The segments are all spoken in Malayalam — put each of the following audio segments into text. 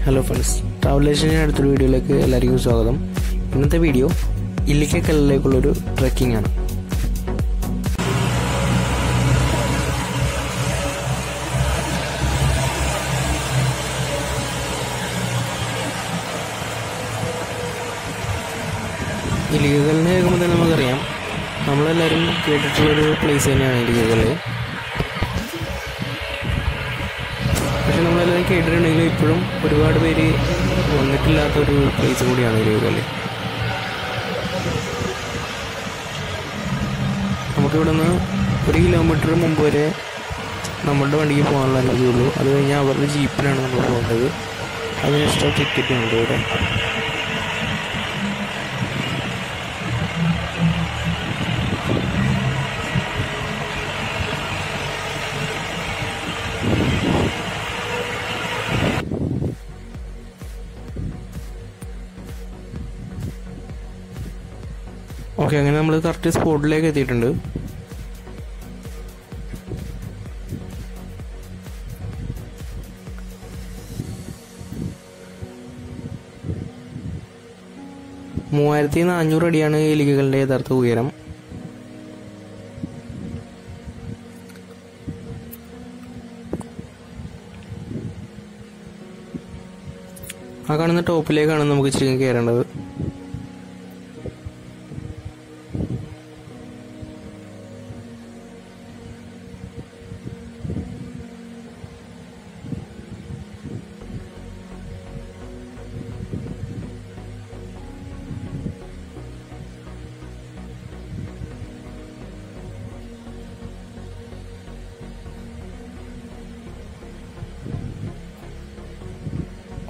Hello friends, traveldestination അടുത്ത വീഡിയോയിലേക്ക് എല്ലാവർക്കും സ്വാഗതം. ഇന്നത്തെ വീഡിയോ ഇല്ലിക്കൽ കല്ലിലേക്കുള്ള ഒരു ട്രെക്കിംഗ് ആണ്. ഇല്ലിക്കൽ കല്ലിനെ കേൾക്കുമ്പോൾ തന്നെ നമുക്കറിയാം, നമ്മളെല്ലാവരും കേട്ടിട്ടുള്ളൊരു പ്ലേസ് തന്നെയാണ് ഇല്ലിക്കൽ കല്ല്. പക്ഷെ നമ്മളെല്ലാവരും കേട്ടിട്ടുണ്ടെങ്കിലും ഇപ്പോഴും ഒരുപാട് പേര് വന്നിട്ടില്ലാത്തൊരു പ്ലേസ് കൂടിയാണ് ഇല്ലിക്കൽ കല്ല്. നമുക്കിവിടെ നിന്ന് 1 കിലോമീറ്റർ മുമ്പ് വരെ നമ്മളുടെ വണ്ടിക്ക് പോകാനുള്ള അനുമതിയുള്ളൂ. അത് കഴിഞ്ഞാൽ അവരുടെ ജീപ്പിനാണ് നമ്മൾ പോകേണ്ടത്. അതിന് എക്സ്ട്രാ ടിക്കറ്റ് ഉണ്ട് ഇവിടെ. ഓക്കെ, അങ്ങനെ നമ്മൾ കറക്റ്റ് സ്പോട്ടിലേക്ക് എത്തിയിട്ടുണ്ട്. $3400 അടിയാണ് ഇല്ലിക്കലിൻ്റെ യഥാർത്ഥ ഉയരം. ആ കാണുന്ന ടോപ്പിലേക്കാണ് നമുക്ക് ഇച്ചിരി കയറേണ്ടത്.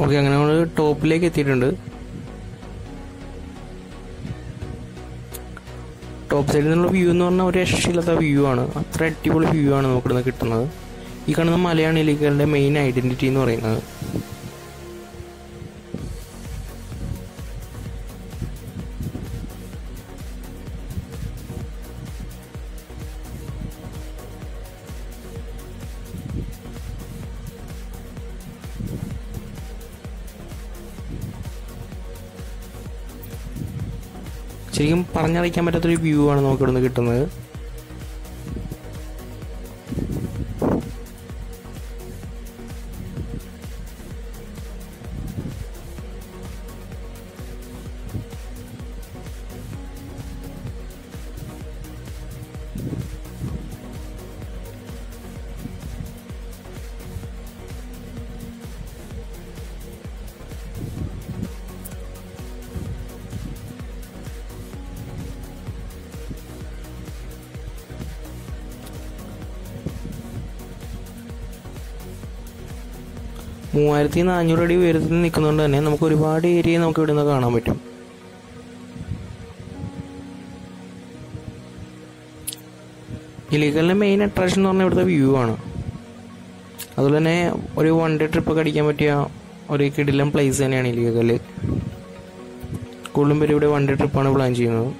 ഓക്കെ, അങ്ങനെ നമ്മൾ ടോപ്പിലേക്ക് എത്തിയിട്ടുണ്ട്. ടോപ്പ് സൈഡിൽ നിന്നുള്ള വ്യൂ എന്ന് പറഞ്ഞാൽ ഒരു രക്ഷയില്ലാത്ത വ്യൂ ആണ്. അത്ര അടിപൊളി വ്യൂ ആണ് നമുക്കിവിടെ കിട്ടുന്നത്. ഈ കാണുന്ന മലയാണ് ഇല്ലിക്കലിൻ്റെ മെയിൻ ഐഡൻറ്റിറ്റി എന്ന് പറയുന്നത്. ശരിക്കും പറഞ്ഞറിയിക്കാൻ പറ്റാത്തൊരു വ്യൂ ആണ് നമുക്ക് ഇവിടുന്ന് കിട്ടുന്നത്. $3400 ഉയരത്തിൽ നിൽക്കുന്നതുകൊണ്ട് തന്നെ നമുക്ക് ഒരുപാട് ഏരിയ നമുക്ക് ഇവിടെ നിന്ന് കാണാൻ പറ്റും. ഇല്ലിക്കലിൻ്റെ മെയിൻ അട്രാക്ഷൻ എന്ന് പറഞ്ഞാൽ ഇവിടുത്തെ വ്യൂ ആണ്. അതുപോലെ തന്നെ ഒരു 1 ഡേ ട്രിപ്പൊക്കെ അടിക്കാൻ പറ്റിയ ഒരു കിടിലൻ പ്ലേസ് തന്നെയാണ് ഇല്ലിക്കൽ. കൂടുതലും പേര് ഇവിടെ 1 ഡേ ട്രിപ്പാണ് പ്ലാൻ ചെയ്യുന്നത്.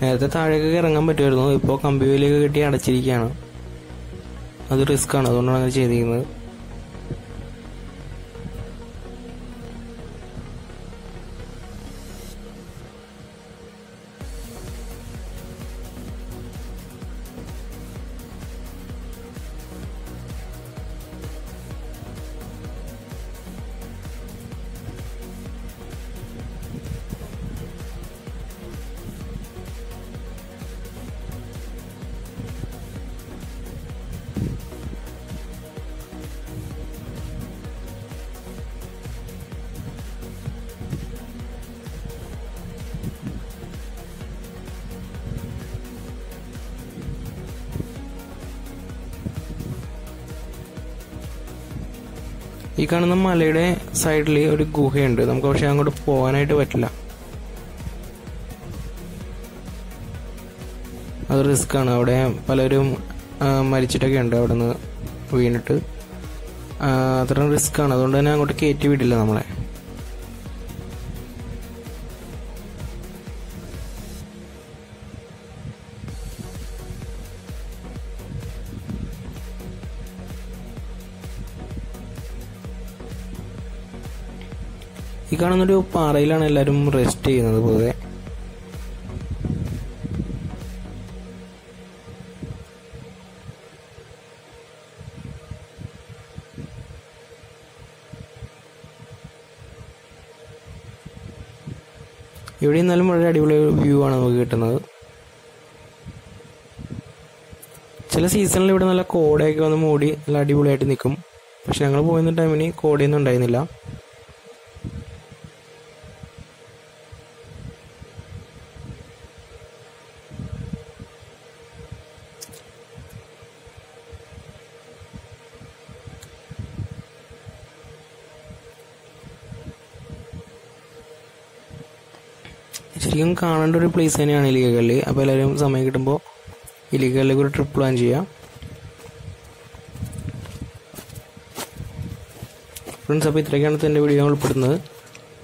നേരത്തെ താഴേക്കൊക്കെ ഇറങ്ങാൻ പറ്റുമായിരുന്നു. ഇപ്പോൾ കമ്പിവേലിയൊക്കെ കെട്ടി അടച്ചിരിക്കുകയാണ്. അത് റിസ്ക് ആണ്, അതുകൊണ്ടാണ് അങ്ങനെ ചെയ്തിരിക്കുന്നത്. ഈ കാണുന്ന മലയുടെ സൈഡിൽ ഒരു ഗുഹയുണ്ട്. നമുക്ക് പക്ഷെ അങ്ങോട്ട് പോകാനായിട്ട് പറ്റില്ല. അത് റിസ്ക്കാണ്. അവിടെ പലരും മരിച്ചിട്ടൊക്കെ ഉണ്ട് അവിടെ നിന്ന് വീണിട്ട്. അത്രയും റിസ്ക്കാണ്. അതുകൊണ്ട് തന്നെ അങ്ങോട്ട് കയറ്റി വിടില്ല നമ്മളെ. ഈ കാണുന്നൊരു പാറയിലാണ് എല്ലാവരും റെസ്റ്റ് ചെയ്യുന്നത് പൊതുവെ. ഇവിടെ നിന്നാലും വളരെ അടിപൊളി വ്യൂ ആണ് നമുക്ക് കിട്ടുന്നത്. ചില സീസണിൽ ഇവിടെ നല്ല കോടയൊക്കെ വന്ന് മൂടി നല്ല അടിപൊളിയായിട്ട് നിൽക്കും. പക്ഷെ ഞങ്ങൾ പോയിരുന്ന ടൈമിന് കോടയൊന്നും ഉണ്ടായിരുന്നില്ല. ശരിക്കും കാണേണ്ട ഒരു പ്ലേസ് തന്നെയാണ് ഇല്ലിക്കൽ കല്ല്. അപ്പോൾ എല്ലാവരും സമയം കിട്ടുമ്പോൾ ഇല്ലിക്കൽ കല്ലിലേക്ക് ഒരു ട്രിപ്പ് പ്ലാൻ ചെയ്യാം. ഫ്രണ്ട്സ്, അപ്പോൾ ഇത്രയൊക്കെയാണ് എൻ്റെ വീഡിയോ ഉൾപ്പെടുന്നത്.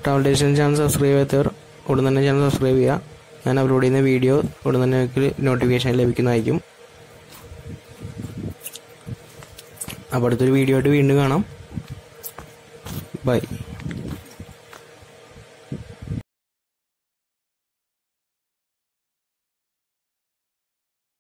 ട്രാവൽ ഡെസ്റ്റിനേഷൻ ചാനൽ സബ്സ്ക്രൈബ് ചെയ്യാത്തവർ ഉടൻ തന്നെ ചാനൽ സബ്സ്ക്രൈബ് ചെയ്യുക. ഞാൻ അപ്ലോഡ് ചെയ്യുന്ന വീഡിയോ ഉടൻ തന്നെ നിങ്ങൾക്ക് നോട്ടിഫിക്കേഷൻ ലഭിക്കുന്നതായിരിക്കും. അപ്പോൾ അടുത്തൊരു വീഡിയോ ആയിട്ട് വീണ്ടും കാണാം. ബൈ.